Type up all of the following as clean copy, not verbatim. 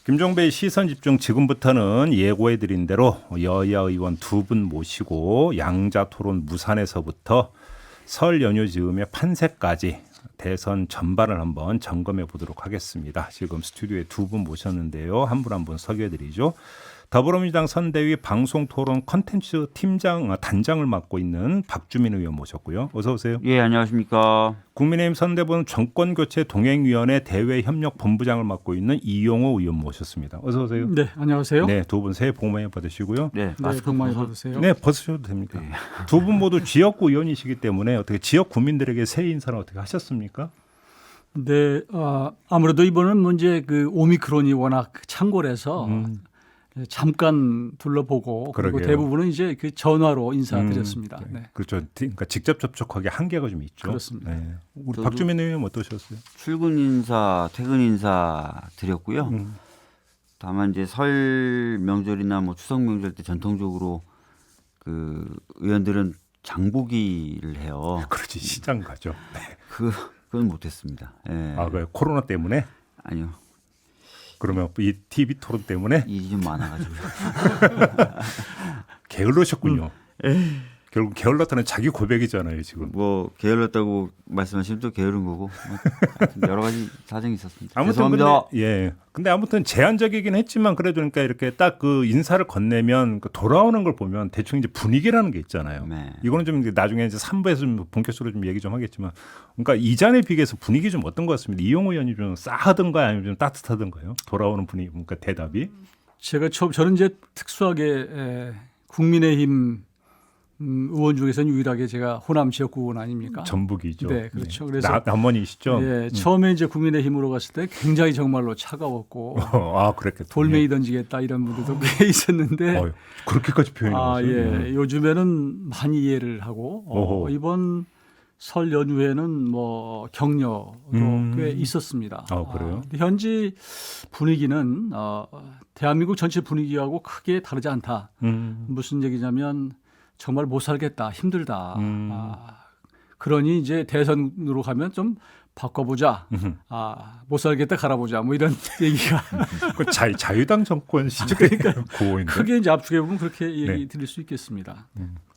김종배의 시선집중 지금부터는 예고해드린 대로 여야 의원 두 분 모시고 양자토론 무산에서부터 설 연휴 즈음의 판세까지 대선 전반을 한번 점검해 보도록 하겠습니다. 지금 스튜디오에 두 분 모셨는데요. 한 분 한 분 소개해드리죠. 더불어민주당 선대위 방송토론 컨텐츠 단장을 맡고 있는 박주민 의원 모셨고요. 어서 오세요. 예, 안녕하십니까. 국민의힘 선대본 정권교체 동행위원회 대외협력본부장을 맡고 있는 이용호 의원 모셨습니다. 어서 오세요. 네, 안녕하세요. 네, 두 분 새해 복 많이 받으시고요. 네, 네, 복 많이 받으세요. 네, 벗으셔도 됩니다. 두 분 모두 지역구 의원이시기 때문에 어떻게 지역 구민들에게 새해 인사를 어떻게 하셨습니까? 네, 아무래도 이번은 문제 그 오미크론이 워낙 창궐해서 잠깐 둘러보고 그리고 그러게요. 대부분은 이제 그 전화로 인사드렸습니다. 네. 그렇죠. 그러니까 직접 접촉하기 한계가 좀 있죠. 그렇습니다. 네. 우리 저도 박주민 의원 어떠셨어요? 출근 인사, 퇴근 인사 드렸고요. 다만 이제 설 명절이나 뭐 추석 명절 때 전통적으로 그 의원들은 장보기를 해요. 그렇지, 시장 가죠. 네. 그건 못했습니다. 예. 아, 그 코로나 때문에? 아니요, 그러면 이 TV 토론 때문에 일이 좀 많아가지고. 게을러셨군요. 결국 게을렀다는 자기 고백이잖아요, 지금. 뭐 게을렀다고 말씀하시면 또 게으른 거고 하여튼 여러 가지 사정이 있었습니다. 아무튼 죄송합니다. 근데 아무튼 제한적이긴 했지만 그래도 그러니까 이렇게 딱 그 인사를 건네면 그 돌아오는 걸 보면 대충 이제 분위기라는 게 있잖아요. 네. 이거는 좀 나중에 이제 3부에서 좀 본격적으로 좀 얘기 좀 하겠지만, 그러니까 이전에 비해서 분위기 좀 어떤 것 같습니다. 이용호 의원이 좀 싸하던가요, 아니면 좀 따뜻하던가요? 돌아오는 분위기, 그러니까 대답이. 제가 저는 이제 특수하게 국민의힘 의원 중에서는 유일하게 제가 호남 지역구 의원 아닙니까? 전북이죠. 네, 그렇죠. 그래서 남원이시죠? 예, 처음에 이제 국민의힘으로 갔을 때 굉장히 정말로 차가웠고 아, 그랬겠죠. 돌멩이 던지겠다 이런 분들도 꽤 있었는데 그렇게까지 표현하셨어요. 예, 요즘에는 많이 이해를 하고 이번 설 연휴에는 뭐 격려도 꽤 있었습니다. 그래요? 근데 현지 분위기는 대한민국 전체 분위기하고 크게 다르지 않다. 무슨 얘기냐면 정말 못 살겠다, 힘들다. 그러니 이제 대선으로 가면 좀 바꿔보자. 못 살겠다, 갈아보자. 뭐 이런 얘기가 그 자유당 정권 시절에 고인데. 크게 이제 압축해 보면 그렇게 얘기 드릴 수 있겠습니다.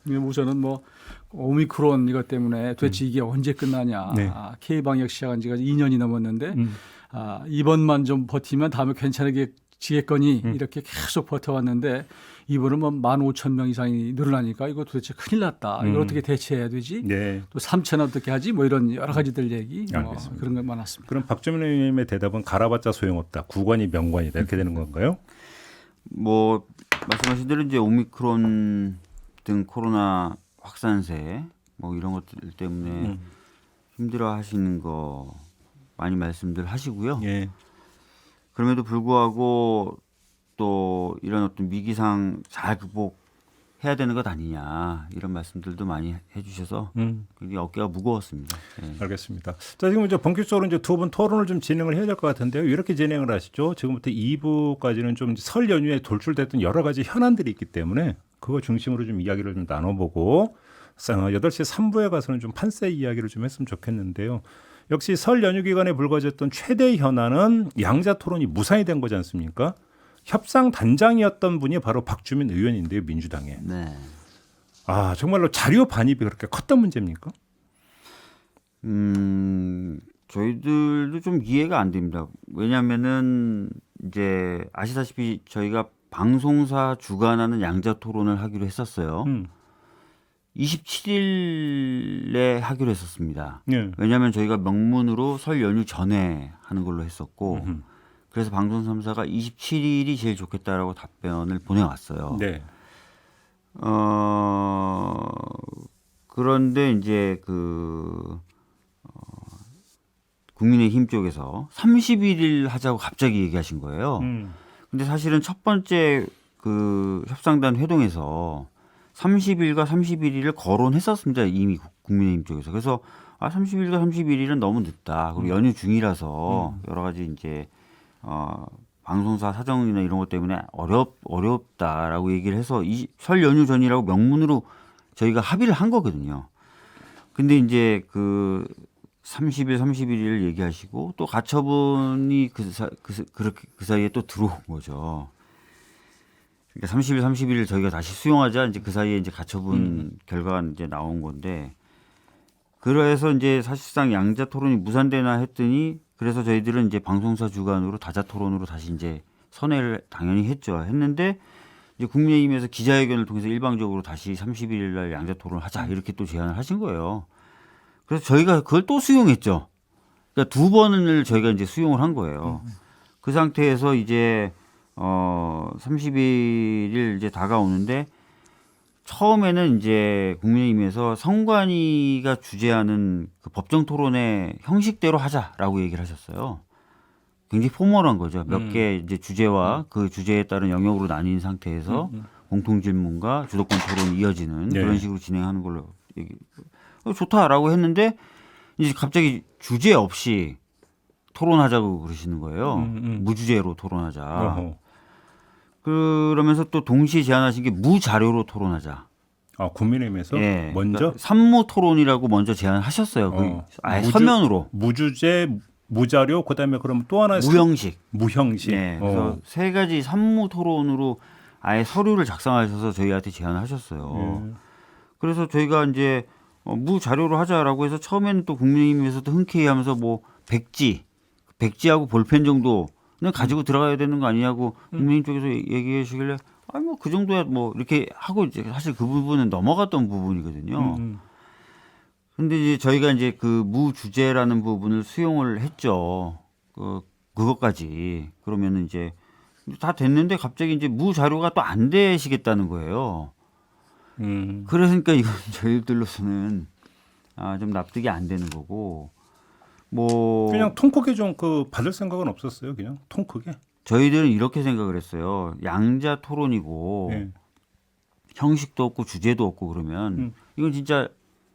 우선은 뭐 오미크론 이것 때문에 도대체 이게 언제 끝나냐. 네. K 방역 시작한 지가 2년이 넘었는데 이번만 좀 버티면 다음에 괜찮게 지겠거니 이렇게 계속 버텨왔는데 이번은 뭐 15,000명 이상이 늘어나니까 이거 도대체 큰일 났다. 이걸 어떻게 대처해야 되지? 네. 또 3천 어떻게 하지? 뭐 이런 여러 가지들 얘기 알겠습니다. 그런 게 많았습니다. 그럼 박주민 의원님의 대답은 갈아봤자 소용없다. 구관이 명관이다. 이렇게 되는 건가요? 뭐 말씀하신 대로 이제 오미크론 등 코로나 확산세 뭐 이런 것들 때문에 힘들어하시는 거 많이 말씀들 하시고요. 예. 그럼에도 불구하고 또 이런 어떤 위기상 잘 극복해야 되는 것 아니냐 이런 말씀들도 많이 해주셔서 굉장히 어깨가 무거웠습니다. 예. 알겠습니다. 자, 지금 이제 본격적으로 이제 두 분 토론을 좀 진행을 해야 될 것 같은데요. 이렇게 진행을 하시죠. 지금부터 2부까지는 좀 설 연휴에 돌출됐던 여러 가지 현안들이 있기 때문에 그거 중심으로 좀 이야기를 좀 나눠보고 8시 3부에 가서는 좀 판세 이야기를 좀 했으면 좋겠는데요. 역시 설 연휴 기간에 불거졌던 최대 현안은 양자 토론이 무산이 된 거지 않습니까? 협상 단장이었던 분이 바로 박주민 의원인데요, 민주당에. 네. 아, 정말로 자료 반입이 그렇게 컸던 문제입니까? 저희들도 좀 이해가 안 됩니다. 왜냐하면은 이제 아시다시피 저희가 방송사 주관하는 양자 토론을 하기로 했었어요. 27일에 하기로 했었습니다. 네. 왜냐하면 저희가 명문으로 설 연휴 전에 하는 걸로 했었고 그래서 방송 3사가 27일이 제일 좋겠다라고 답변을 보내왔어요. 네. 그런데 이제 국민의힘 쪽에서 31일 하자고 갑자기 얘기하신 거예요. 근데 사실은 첫 번째 그 협상단 회동에서 30일과 31일을 거론했었습니다. 이미 국민의힘 쪽에서. 그래서 30일과 31일은 너무 늦다. 그리고 연휴 중이라서 여러 가지 이제 방송사 사정이나 이런 것 때문에 어렵다라고 얘기를 해서 설 연휴 전이라고 명문으로 저희가 합의를 한 거거든요. 근데 이제 그 30일, 31일 얘기하시고 또 가처분이 그렇게 그 사이에 또 들어온 거죠. 그러니까 30일, 31일 저희가 다시 수용하자 이제 그 사이에 이제 가처분 결과가 이제 나온 건데 그래서 이제 사실상 양자 토론이 무산되나 했더니 그래서 저희들은 이제 방송사 주관으로 다자 토론으로 다시 이제 선회를 당연히 했는데 이제 국민의힘에서 기자회견을 통해서 일방적으로 다시 31일 날 양자 토론을 하자 이렇게 또 제안을 하신 거예요. 그래서 저희가 그걸 또 수용했죠. 그러니까 두 번을 저희가 이제 수용을 한 거예요. 그 상태에서 이제 30일 이제 다가오는데 처음에는 이제 국민의힘에서 선관위가 주재하는 그 법정 토론의 형식대로 하자라고 얘기를 하셨어요. 굉장히 포멀한 거죠. 몇 개 이제 주제와 그 주제에 따른 영역으로 나뉜 상태에서 공통 질문과 주도권 토론이 이어지는 네. 그런 식으로 진행하는 걸로 좋다라고 했는데 이제 갑자기 주제 없이 토론하자고 그러시는 거예요. 무주제로 토론하자. 어허. 그러면서 또 동시에 제안하신 게 무자료로 토론하자. 아, 국민의힘에서 예, 먼저 그러니까 산무 토론이라고 먼저 제안하셨어요. 아예 서면으로 무주제, 무자료, 그다음에 그럼 또 하나 무형식. 무형식. 네, 그래서 세 가지 산무 토론으로 아예 서류를 작성하셔서 저희한테 제안을 하셨어요. 그래서 저희가 이제 무자료로 하자라고 해서 처음에는 또 국민의힘에서도 흔쾌히하면서 뭐 백지하고 볼펜 정도는 가지고 들어가야 되는 거 아니냐고 국민의힘 쪽에서 얘기하시길래 아니 뭐 그 정도야 뭐 이렇게 하고 이제 사실 그 부분은 넘어갔던 부분이거든요. 근데 이제 저희가 이제 그 무주제라는 부분을 수용을 했죠. 그것까지 그러면은 이제 다 됐는데 갑자기 이제 무자료가 또 안 되시겠다는 거예요. 그러니까 이건 저희들로서는 좀 납득이 안 되는 거고 뭐 그냥 통 크게 좀 그 받을 생각은 없었어요. 그냥 통 크게. 저희들은 이렇게 생각을 했어요. 양자 토론이고 예. 형식도 없고 주제도 없고 그러면 이건 진짜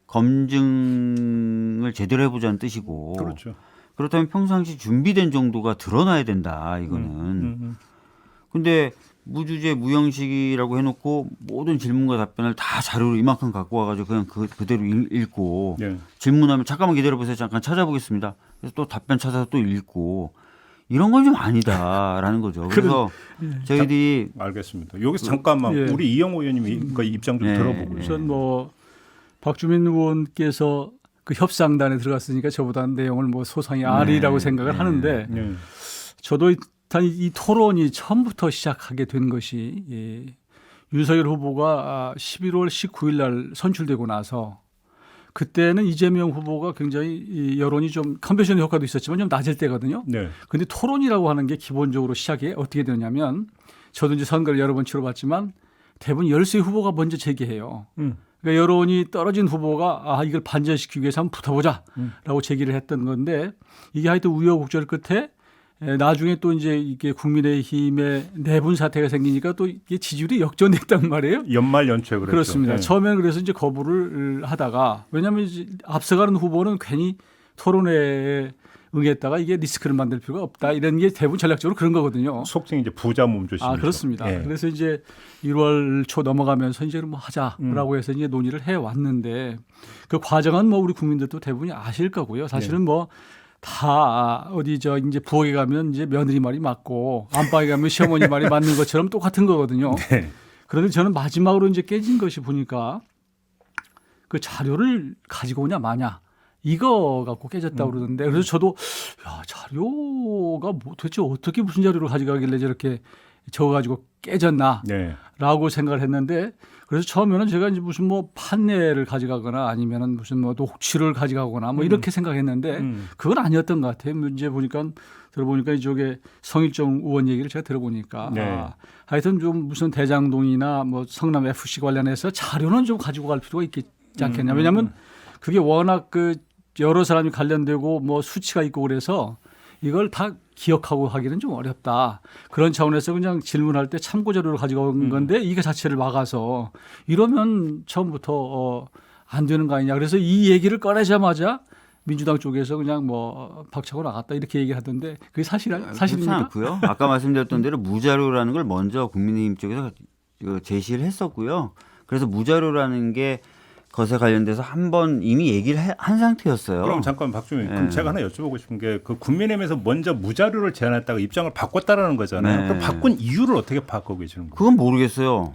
검증을 제대로 해보자는 뜻이고 그렇죠. 그렇다면 평상시 준비된 정도가 드러나야 된다 이거는. 근데 무주제 무형식이라고 해놓고 모든 질문과 답변을 다 자료로 이만큼 갖고 와가지고 그냥 그대로 읽고 예. 질문하면 잠깐만 기다려보세요. 잠깐 찾아보겠습니다. 그래서 또 답변 찾아서 또 읽고 이런 건 좀 아니다라는 거죠. 그래서 저희들이 알겠습니다. 여기서 잠깐만 예. 우리 이영호 의원님이 그 입장 좀 예. 들어보고요. 우선 뭐 박주민 의원께서 그 협상단에 들어갔으니까 저보다 내용을 뭐 소상히 아리라고 생각을 하는데 예. 저도 일단 이 토론이 처음부터 시작하게 된 것이 윤석열 후보가 11월 19일 날 선출되고 나서 그때는 이재명 후보가 굉장히 이 여론이 좀 컨벤션 효과도 있었지만 좀 낮을 때거든요. 네. 근데 토론이라고 하는 게 기본적으로 시작이 어떻게 되냐면 저도 이제 선거를 여러 번 치러봤지만 대부분 열세 후보가 먼저 제기해요. 그러니까 여론이 떨어진 후보가 이걸 반전시키기 위해서 한번 붙어보자라고 제기를 했던 건데 이게 하여튼 우여곡절 끝에 나중에 또 이제 이게 국민의힘의 내분 사태가 생기니까 또 이게 지지율이 역전됐단 말이에요. 연말 연초에 그랬죠. 그렇습니다. 예. 처음에는 그래서 이제 거부를 하다가 왜냐하면 이제 앞서가는 후보는 괜히 토론회에 응했다가 이게 리스크를 만들 필요가 없다 이런 게 대부분 전략적으로 그런 거거든요. 속칭 이제 부자 몸조심. 그렇습니다. 예. 그래서 이제 1월 초 넘어가면서 이제 뭐 하자라고 해서 이제 논의를 해 왔는데 그 과정은 뭐 우리 국민들도 대부분이 아실 거고요. 사실은 뭐 다 어디 이제 부엌에 가면 이제 며느리 말이 맞고 안방에 가면 시어머니 말이 맞는 것처럼 똑같은 거거든요. 네. 그런데 저는 마지막으로 이제 깨진 것이 보니까 그 자료를 가지고 오냐 마냐 이거 갖고 깨졌다고 그러던데 그래서 저도 자료가 뭐 도대체 어떻게 무슨 자료를 가져가길래 저렇게 적어가지고 깨졌나라고 네. 생각을 했는데 그래서 처음에는 제가 이제 무슨 뭐 판례를 가져가거나 아니면은 무슨 뭐 녹취를 가져가거나 뭐 이렇게 생각했는데 그건 아니었던 것 같아요. 문제 보니까 들어보니까 이쪽에 성일종 의원 얘기를 제가 들어보니까 하여튼 좀 무슨 대장동이나 뭐 성남 FC 관련해서 자료는 좀 가지고 갈 필요가 있겠지 않겠냐. 왜냐하면 그게 워낙 그 여러 사람이 관련되고 뭐 수치가 있고 그래서 이걸 다 기억하고 하기는 좀 어렵다. 그런 차원에서 그냥 질문할 때 참고 자료를 가져온 건데 이거 자체를 막아서 이러면 처음부터 안 되는 거 아니냐. 그래서 이 얘기를 꺼내자마자 민주당 쪽에서 그냥 뭐 박차고 나갔다 이렇게 얘기하던데 그게 사실입니까? 그렇지 않고요. 아까 말씀드렸던 대로 무자료라는 걸 먼저 국민의힘 쪽에서 제시를 했었고요. 그래서 무자료라는 게 것에 관련돼서 한 번 이미 얘기를 한 상태였어요. 그럼 잠깐 박주민, 그럼 예. 제가 하나 여쭤보고 싶은 게 그 국민의힘에서 먼저 무자료를 제안했다가 입장을 바꿨다라는 거잖아요. 네. 그럼 바꾼 이유를 어떻게 바꾸고 계시는 거예요? 그건 모르겠어요.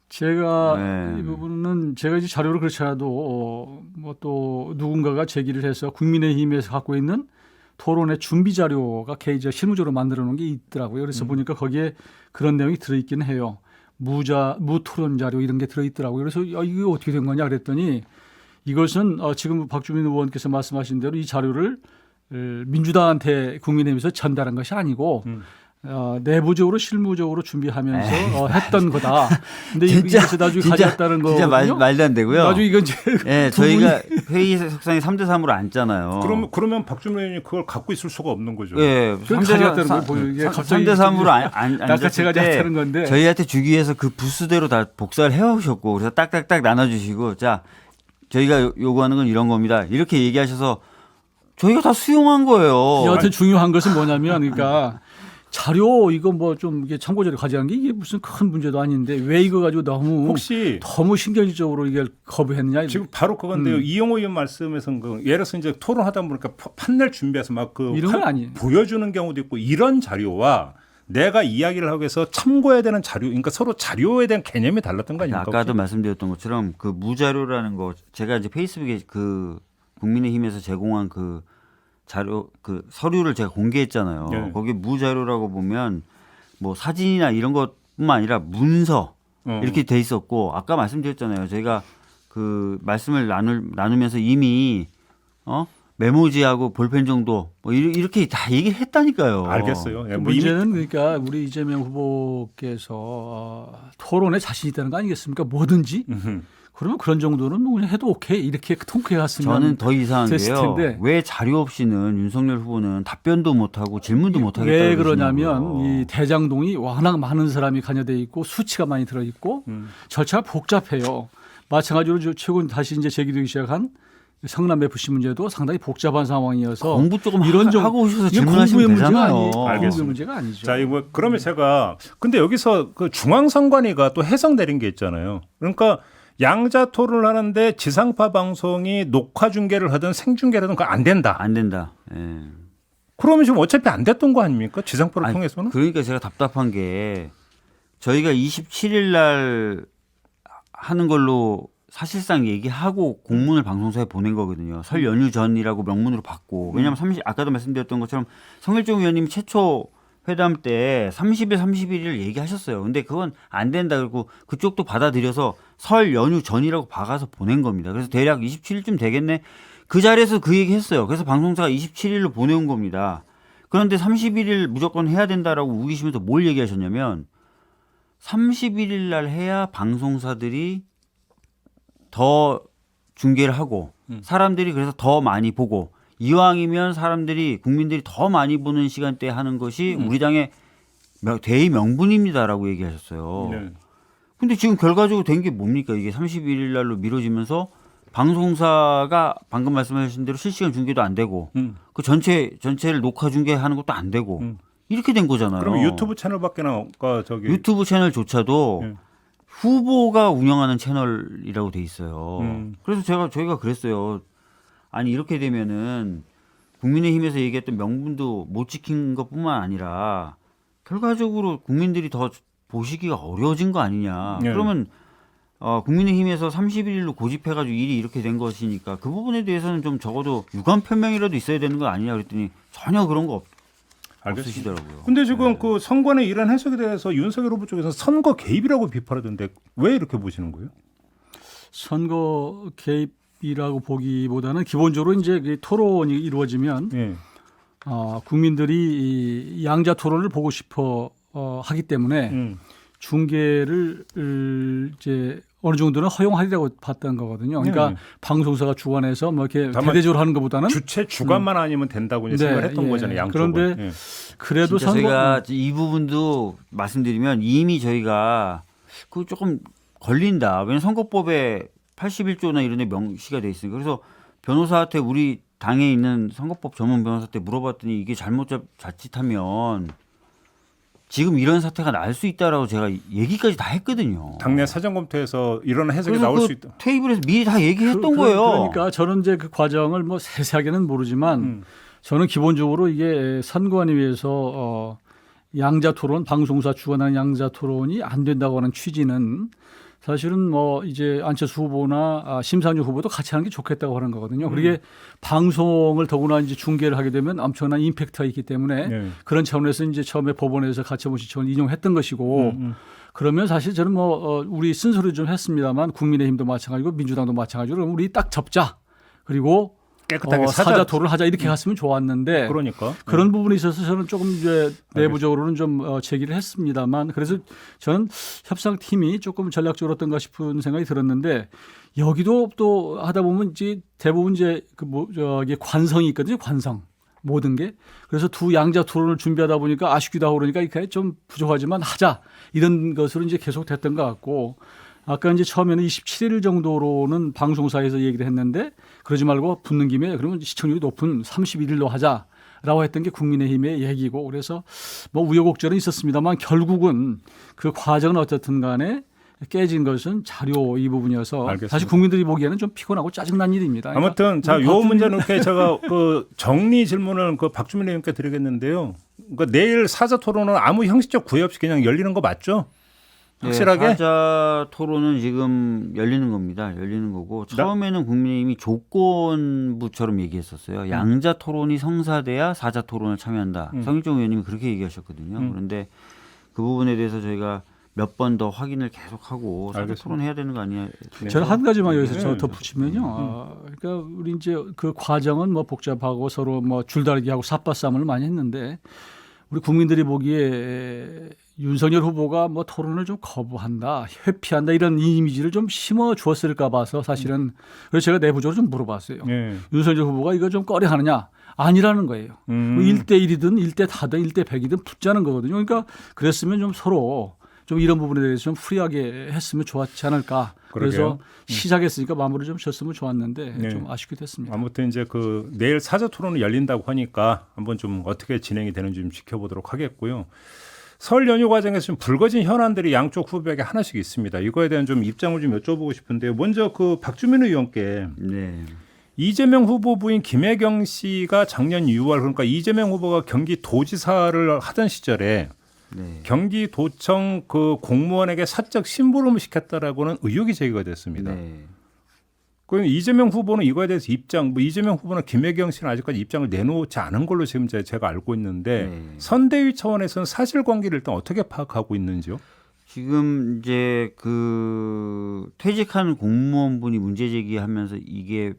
제가 네. 이 부분은 제가 이제 자료를 그렇지 않아도 뭐 또 누군가가 제기를 해서 국민의힘에서 갖고 있는 토론의 준비 자료가 이제 실무적으로 만들어 놓은 게 있더라고요. 그래서 보니까 거기에 그런 내용이 들어있긴 해요. 무토론 자료 이런 게 들어있더라고요. 그래서 이게 어떻게 된 거냐 그랬더니 이것은 지금 박주민 의원께서 말씀하신 대로 이 자료를 민주당한테 국민의힘에서 전달한 것이 아니고 내부적으로 실무적으로 준비하면서 했던 거다. 근데 이것을 나중에 가져왔다는 거거든요. 진짜 말도 안 되고요. 나중에 이건 이제 네, 저희가 회의 석상에 3대3으로 앉잖아요. 그러면 박주민 의원이 그걸 갖고 있을 수가 없는 거죠. 예, 그걸 가져왔다는 거 보여요. 이게 갑자기 3대3으로 아까 앉았을 제가 때 하는 건데 저희한테 주기 위해서 그 부스대로 다 복사를 해오셨고 그래서 딱딱딱 나눠주시고 자 저희가 요구하는 건 이런 겁니다. 이렇게 얘기하셔서 저희가 다 수용한 거예요. 여하튼 중요한 것은 뭐냐면 그러니까 자료 이거 뭐 좀 이게 참고 자료 가져간 게 이게 무슨 큰 문제도 아닌데 왜 이거 가지고 너무 신경질적으로 이걸 거부했느냐. 지금 바로 그건데요. 이용호 의원 말씀에서는 예를 들어서 이제 토론하다 보니까 판넬 준비해서 막 이런 건 아니에요. 보여주는 경우도 있고 이런 자료와 내가 이야기를 하기 위해서 참고해야 되는 자료, 그러니까 서로 자료에 대한 개념이 달랐던 거 아닙니까? 아까도 말씀드렸던 것처럼 그 무자료라는 거 제가 이제 페이스북에 그 국민의힘에서 제공한 그 자료 그 서류를 제가 공개했잖아요. 네. 거기 무자료라고 보면 뭐 사진이나 이런 것뿐만 아니라 문서 이렇게 돼 있었고 아까 말씀드렸잖아요. 저희가 그 말씀을 나누면서 이미 메모지하고 볼펜 정도 뭐 이렇게 다 얘기를 했다니까요. 알겠어요. 예, 뭐 문제는 그러니까 우리 이재명 후보께서 토론에 자신 있다는 거 아니겠습니까? 뭐든지. 그러면 그런 정도는 그냥 해도 오케이 이렇게 통쾌해 갔으면 저는 더 이상한 됐을 게요. 텐데. 왜 자료 없이는 윤석열 후보는 답변도 못하고 질문도 못하겠다고 왜 그러냐면 그러시냐고요. 이 대장동이 워낙 많은 사람이 관여돼 있고 수치가 많이 들어 있고 절차가 복잡해요. 마찬가지로 최근 다시 이제 제기되기 시작한 성남 FC 문제도 상당히 복잡한 상황이어서 공부 조금 이런 하고 오셔서 이건 질문하시면 공부의 문제가 되잖아요. 아니에요. 공부의 알겠습니다. 문제가 아니죠. 자, 이거 그러면 제가 근데 여기서 그 중앙선관위가 또 해석 내린 게 있잖아요. 그러니까 양자 토론을 하는데 지상파 방송이 녹화 중계를 하든 생중계를 하든 그거 안 된다. 안 된다. 예. 그러면 지금 어차피 안 됐던 거 아닙니까? 지상파를 아니, 통해서는? 그러니까 제가 답답한 게 저희가 27일 날 하는 걸로 사실상 얘기하고 공문을 방송사에 보낸 거거든요. 설 연휴 전이라고 명문으로 받고. 왜냐하면 아까도 말씀드렸던 것처럼 성일종 의원님이 최초 회담 때 30일, 31일 얘기하셨어요. 근데 그건 안 된다. 그리고 그쪽도 받아들여서 설 연휴 전이라고 박아서 보낸 겁니다. 그래서 대략 27일쯤 되겠네. 그 자리에서 그 얘기 했어요. 그래서 방송사가 27일로 보내온 겁니다. 그런데 31일 무조건 해야 된다라고 우기시면서 뭘 얘기하셨냐면 31일 날 해야 방송사들이 더 중계를 하고 사람들이 그래서 더 많이 보고 이왕이면 국민들이 더 많이 보는 시간대에 하는 것이 우리 당의 대의 명분입니다라고 얘기하셨어요. 네. 근데 지금 결과적으로 된 게 뭡니까? 이게 31일 날로 미뤄지면서 방송사가 방금 말씀하신 대로 실시간 중계도 안 되고 그 전체를 녹화 중계하는 것도 안 되고 이렇게 된 거잖아요. 그러면 유튜브 채널밖에 나가 유튜브 채널조차도 후보가 운영하는 채널이라고 돼 있어요. 그래서 저희가 그랬어요. 아니 이렇게 되면은 국민의힘에서 얘기했던 명분도 못 지킨 것뿐만 아니라 결과적으로 국민들이 더 보시기가 어려워진 거 아니냐. 네. 그러면 국민의힘에서 31일로 고집해가지고 일이 이렇게 된 것이니까 그 부분에 대해서는 좀 적어도 유감 표명이라도 있어야 되는 거 아니냐 그랬더니 전혀 그런 거 없으시더라고요. 근데 지금 네. 그 선관의 이런 해석에 대해서 윤석열 후보 쪽에서 선거 개입이라고 비판하던데 왜 이렇게 보시는 거예요? 선거 개입이라고 보기보다는 기본적으로 이제 그 토론이 이루어지면 예. 국민들이 이 양자 토론을 보고 싶어 하기 때문에 중계를 이제 어느 정도는 허용하리라고 봤던 거거든요. 그러니까 방송사가 주관해서 뭐 이렇게 대대적으로 하는 것보다는 주관만 아니면 된다고 이제 생각했던 거잖아요. 양쪽은. 그런데 그래도 저희가 이 부분도 말씀드리면 이미 저희가 그 조금 걸린다. 왜냐하면 선거법에 81조나 이런 데 명시가 돼 있으니까. 그래서 변호사한테 우리 당에 있는 선거법 전문 변호사한테 물어봤더니 이게 자칫하면 지금 이런 사태가 날 수 있다라고 제가 얘기까지 다 했거든요. 당내 사전 검토에서 이런 해석이 그래서 나올 그 수 있다. 테이블에서 미리 다 얘기했던 거예요. 그러니까 저는 이제 그 과정을 뭐 세세하게는 모르지만 저는 기본적으로 이게 선관위에서 양자 토론, 방송사 주관하는 양자 토론이 안 된다고 하는 취지는 사실은 뭐 이제 안철수 후보나 심상정 후보도 같이 하는 게 좋겠다고 하는 거거든요. 그게 방송을 더구나 이제 중계를 하게 되면 엄청난 임팩트가 있기 때문에 네. 그런 차원에서 이제 처음에 법원에서 가처분 신청을 인용했던 것이고 그러면 사실 저는 뭐 우리 쓴소리 좀 했습니다만 국민의힘도 마찬가지고 민주당도 마찬가지고 그럼 우리 딱 접자. 그리고 깨끗하게 사자 토론을 하자 이렇게 갔으면 좋았는데 그러니까 그런 부분에 있어서 저는 조금 이제 내부적으로는 좀 제기를 했습니다만 그래서 저는 협상팀이 조금 전략적으로 어떤가 싶은 생각이 들었는데 여기도 또 하다 보면 이제 대부분 이제 저기 관성이 있거든요. 관성. 모든 게. 그래서 두 양자 토론을 준비하다 보니까 아쉽기도 하고 그러니까 이게 좀 부족하지만 하자. 이런 것으로 이제 계속 됐던 것 같고 아까 이제 처음에는 27일 정도로는 방송사에서 얘기를 했는데 그러지 말고 붙는 김에 그러면 시청률이 높은 31일로 하자라고 했던 게 국민의힘의 얘기고 그래서 뭐 우여곡절은 있었습니다만 결국은 그 과정은 어쨌든 간에 깨진 것은 자료 이 부분이어서 알겠습니다. 사실 국민들이 보기에는 좀 피곤하고 짜증난 일입니다. 아무튼 자, 요 문제는 이렇게 제가 그 정리 질문을 그 박주민 의원께 드리겠는데요. 그러니까 내일 사자 토론은 아무 형식적 구애 없이 그냥 열리는 거 맞죠? 확실하게? 네, 사자 토론은 지금 열리는 겁니다. 열리는 거고 처음에는 국민의힘이 조건부처럼 얘기했었어요. 양자 토론이 성사돼야 사자 토론을 참여한다. 성일종 의원님이 그렇게 얘기하셨거든요. 그런데 그 부분에 대해서 저희가 몇 번 더 확인을 계속하고 사자 토론해야 되는 거 아니냐. 저는 한 가지만 여기서 저 덧붙이면요. 그러니까 우리 이제 그 과정은 뭐 복잡하고 서로 뭐 줄다리기하고 삿바싸움을 많이 했는데 우리 국민들이 보기에 윤석열 후보가 뭐 토론을 좀 거부한다, 회피한다 이런 이미지를 좀 심어 주었을까 봐서 사실은 그래서 제가 내부적으로 좀 물어봤어요. 네. 윤석열 후보가 이거 좀 꺼려하느냐? 아니라는 거예요. 1대1이든 1대4든 1대100이든 붙자는 거거든요. 그러니까 그랬으면 좀 서로 좀 이런 부분에 대해서 좀 프리하게 했으면 좋았지 않을까. 그래서 시작했으니까 마무리 좀 졌으면 좋았는데 네. 좀 아쉽게 됐습니다. 아무튼 이제 그 내일 사자 토론이 열린다고 하니까 한번 좀 어떻게 진행이 되는지 좀 지켜보도록 하겠고요. 설 연휴 과정에서 좀 불거진 현안들이 양쪽 후보에게 하나씩 있습니다. 이거에 대한 좀 입장을 좀 여쭤보고 싶은데요. 먼저 그 박주민 의원께 네. 이재명 후보 부인 김혜경 씨가 작년 6월 그러니까 이재명 후보가 경기도지사를 하던 시절에 네. 경기도청 그 공무원에게 사적 심부름을 시켰다라고는 의혹이 제기가 됐습니다. 네. 그럼 이재명 후보는 이거에 대해서 입장, 뭐 이재명 후보는 김혜경 씨는 아직까지 입장을 내놓지 않은 걸로 지금 제가 알고 있는데 네. 선대위 차원에서는 사실관계를 일단 어떻게 파악하고 있는지요? 지금 이제 그 퇴직한 공무원분이 문제 제기하면서 이게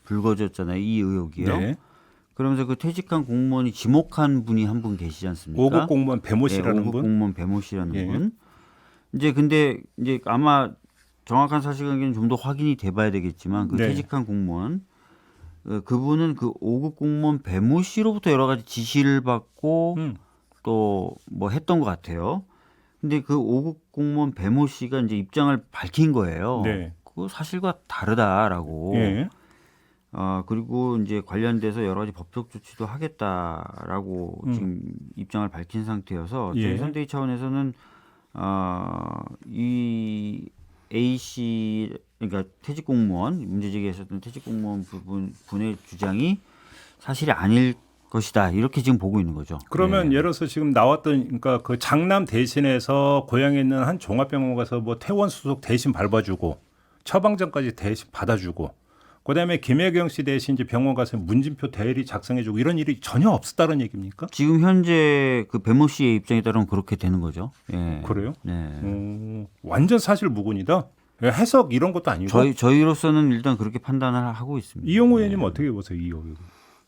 불거졌잖아요. 이 의혹이요. 네. 그러면서 그 퇴직한 공무원이 지목한 분이 한 분 계시지 않습니까? 5급 공무원 배모 씨라는 5급 분. 공무원 배모 씨라는 예. 분. 이제 근데 이제 아마 정확한 사실관계는 좀 더 확인이 돼봐야 되겠지만 그 네. 퇴직한 공무원 그분은 그 5급 공무원 배모 씨로부터 여러 가지 지시를 받고 또 뭐 했던 것 같아요. 근데 그 5급 공무원 배모 씨가 이제 입장을 밝힌 거예요. 네. 그거 사실과 다르다라고. 예. 그리고 이제 관련돼서 여러 가지 법적 조치도 하겠다라고 지금 입장을 밝힌 상태여서 예. 저희 선대위 차원에서는 이 A 씨 그러니까 퇴직 공무원 문제 제기했었던 퇴직 공무원 분의 주장이 사실이 아닐 것이다 이렇게 지금 보고 있는 거죠. 그러면 네. 예를 들어서 지금 나왔던 그러니까 그 장남 대신해서 고향에 있는 한 종합병원 가서 뭐 퇴원 수속 대신 밟아주고 처방전까지 대신 받아주고 그다음에 김혜경 씨 대신 이제 병원 가서 문진표 대리 작성해주고 이런 일이 전혀 없었다는 얘기입니까? 지금 현재 그 배모 씨의 입장에 따르면 그렇게 되는 거죠. 예. 그래요? 네. 완전 사실 무근이다. 해석 이런 것도 아니고. 저희로서는 일단 그렇게 판단을 하고 있습니다. 이용호 의원님 어떻게 보세요? 이 의혹.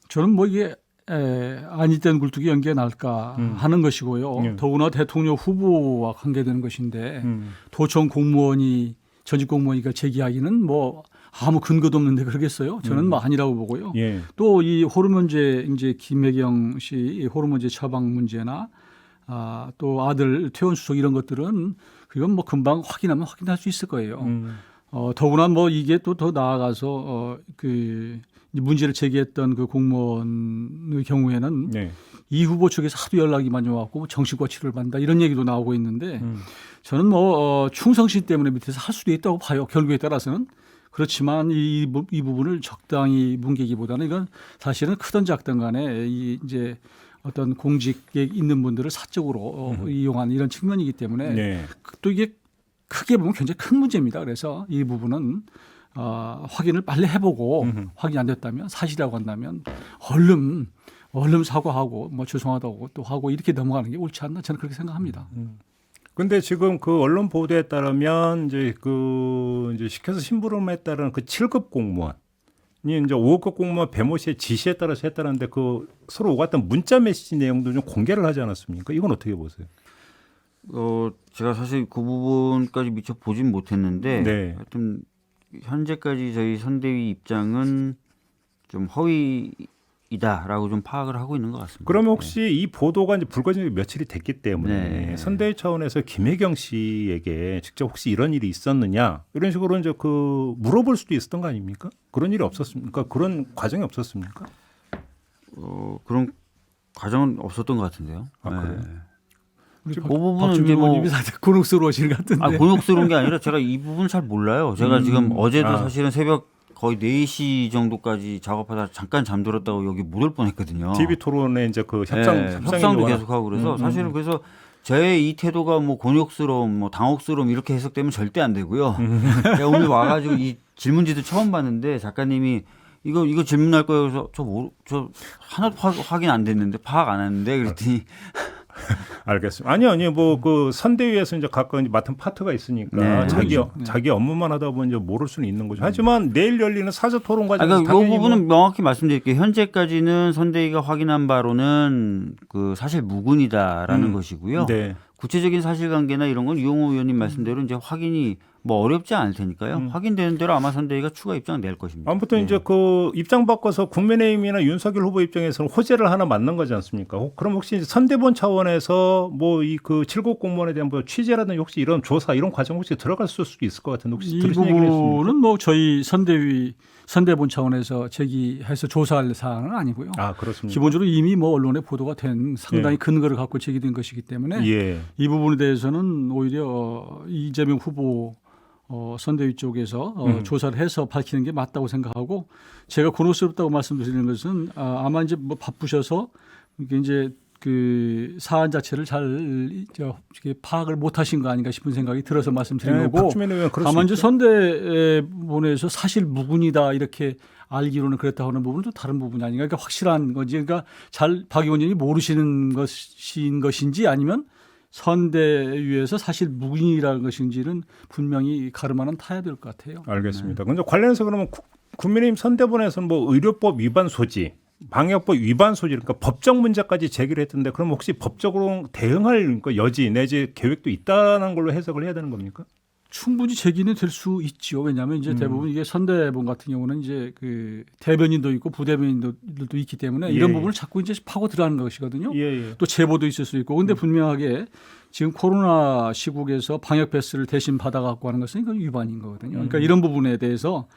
저는 뭐 이게 아니 땐 굴뚝이 연기가 날까 하는 것이고요. 더구나 대통령 후보와 관계되는 것인데 도청 공무원이 전직 공무원이가 제기하기는 뭐 아무 근거도 없는데 그러겠어요? 저는 뭐 아니라고 보고요. 예. 또 이 호르몬제 이제 김혜경 씨 호르몬제 처방 문제나 또 아들 퇴원 수속 이런 것들은 그건 뭐 금방 확인하면 확인할 수 있을 거예요. 더구나 뭐 이게 또 더 나아가서 그 이제 문제를 제기했던 그 공무원의 경우에는 네. 이 후보 측에서 하도 연락이 많이 와갖고 정신과 치료를 받는다 이런 얘기도 나오고 있는데 저는 충성심 때문에 밑에서 할 수도 있다고 봐요. 결국에 따라서는. 그렇지만 이 부분을 적당히 뭉개기보다는 이건 사실은 크든 작든 간에 이제 어떤 공직에 있는 분들을 사적으로 이용한 이런 측면이기 때문에 네. 또 이게 크게 보면 굉장히 큰 문제입니다. 그래서 이 부분은 확인을 빨리 해보고 확인이 안 됐다면 사실이라고 한다면 얼른 사과하고 뭐 죄송하다고 또 하고 이렇게 넘어가는 게 옳지 않나 저는 그렇게 생각합니다. 근데 지금 그 언론 보도에 따르면 이제 시켜서 심부름에 따른 그 7급 공무원이 이제 5급 공무원 배모 씨의 지시에 따라서 했다는데 그 서로 오갔던 문자 메시지 내용도 좀 공개를 하지 않았습니까? 이건 어떻게 보세요? 제가 사실 그 부분까지 미처 보진 못했는데 네. 하여튼 현재까지 저희 선대위 입장은 좀 허위이다라고 좀 파악을 하고 있는 것 같습니다. 그러면 혹시 이 보도가 이제 불거진 지 며칠이 됐기 때문에 네. 선대위 차원에서 김혜경 씨에게 직접 혹시 이런 일이 있었느냐 이런 식으로 이제 그 물어볼 수도 있었던 거 아닙니까? 그런 일이 없었습니까? 그런 과정이 없었습니까? 그런 과정은 없었던 것 같은데요. 아, 그래요? 우리 그 부분은 박주민 이제 뭐 의원님이 다들 곤혹스러워질 것 같은데. 곤혹스러운 게 아니라 제가 이 부분 잘 몰라요. 제가 지금 어제도 사실은 새벽 거의 4시 정도까지 작업하다 잠깐 잠들었다고 여기 못 올 뻔했거든요. TV 토론에 이제 그 협상도 계속하고 그래서 사실은 그래서 제 이 태도가 뭐 곤욕스러움, 뭐 당혹스러움 이렇게 해석되면 절대 안 되고요. 제가 오늘 와가지고 이 질문지도 처음 봤는데 작가님이 이거 질문할 거예요. 그래서 저 하나도 확인 안 됐는데 파악 안 했는데 그랬더니 알겠습니다. 아니요. 뭐 그 선대위에서 이제 각각 맡은 파트가 있으니까 네. 자기 업무만 하다 보면 이제 모를 수는 있는 거죠. 하지만 내일 열리는 사저 토론 과정에서 이 당연히 부분은 명확히 말씀드릴게요. 현재까지는 선대위가 확인한 바로는 그 사실 무근이다라는 것이고요. 네. 구체적인 사실관계나 이런 건 유영호 의원님 말씀대로 이제 확인이 뭐 어렵지 않을 테니까요. 확인되는 대로 아마 선대위가 추가 입장 낼 것입니다. 아무튼 이제 그 입장 바꿔서 국민의힘이나 윤석열 후보 입장에서는 호재를 하나 맞는 거지 않습니까? 그럼 혹시 선대본 차원에서 뭐 이 그 7급 공무원에 대한 뭐 취재라든지 혹시 이런 조사 이런 과정 혹시 들어갔을 수도 있을 것 같은데 혹시 이 들으신 얘기는 있습니까? 부분은 뭐 저희 선대본 차원에서 제기해서 조사할 사항은 아니고요. 아 그렇습니다. 기본적으로 이미 뭐 언론에 보도가 된 상당히 근거를 갖고 제기된 것이기 때문에 예. 이 부분에 대해서는 오히려 이재명 후보 선대위 쪽에서 조사를 해서 밝히는 게 맞다고 생각하고 제가 곤혹스럽다고 말씀드리는 것은 아마 이제 뭐 바쁘셔서 이게 이제 그 사안 자체를 잘 파악을 못하신 거 아닌가 싶은 생각이 들어서 말씀드린 거고 박주민 의원 그럴 수 다만 이제 있죠. 선대본에서 사실 무근이다 이렇게 알기로는 그랬다고 하는 부분은 또 다른 부분이 아닌가. 그러니까 확실한 건지 그러니까 잘 박 의원님이 모르시는 것인지 아니면 선대위에서 사실 무근이라는 것인지는 분명히 가름하는 타야 될 것 같아요. 알겠습니다. 근데 관련해서 그러면 국민의힘 선대본에서는 뭐 의료법 위반 소지, 방역법 위반 소지, 그러니까 법적 문제까지 제기를 했던데 그럼 혹시 법적으로 대응할 여지 내지 계획도 있다는 걸로 해석을 해야 되는 겁니까? 충분히 제기는 될 수 있죠. 왜냐하면 이제 대부분 이게 선대본 같은 경우는 이제 그 대변인도 있고 부대변인들도 있기 때문에 이런 부분을 자꾸 이제 파고 들어가는 것이거든요. 예. 또 제보도 있을 수 있고. 근데 분명하게 지금 코로나 시국에서 방역 패스를 대신 받아갖고 하는 것은 이건 위반인 거거든요. 그러니까 이런 부분에 대해서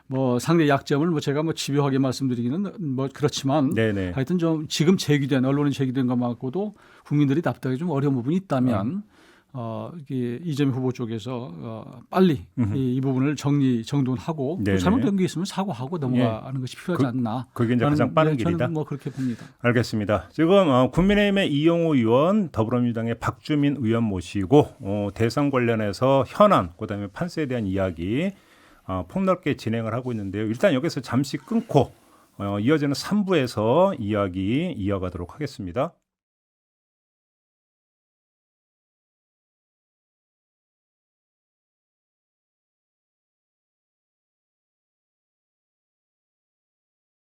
뭐 상대 약점을 뭐 제가 뭐 집요하게 말씀드리기는 뭐 그렇지만 네네. 하여튼 좀 지금 언론에 제기된 것만고도 국민들이 답답하기 좀 어려운 부분이 있다면 이게 이재명 후보 쪽에서 빨리 이 부분을 정돈하고 또 잘못된 게 있으면 사과하고 넘어가는 것이 필요하지 않나. 그게 이제 가장 빠른 길이다. 저는 뭐 그렇게 봅니다. 알겠습니다. 지금 국민의힘의 이용호 의원, 더불어민주당의 박주민 의원 모시고 대선 관련해서 현안, 그다음에 판세에 대한 이야기 폭넓게 진행을 하고 있는데요. 일단 여기서 잠시 끊고 이어지는 3부에서 이야기 이어가도록 하겠습니다.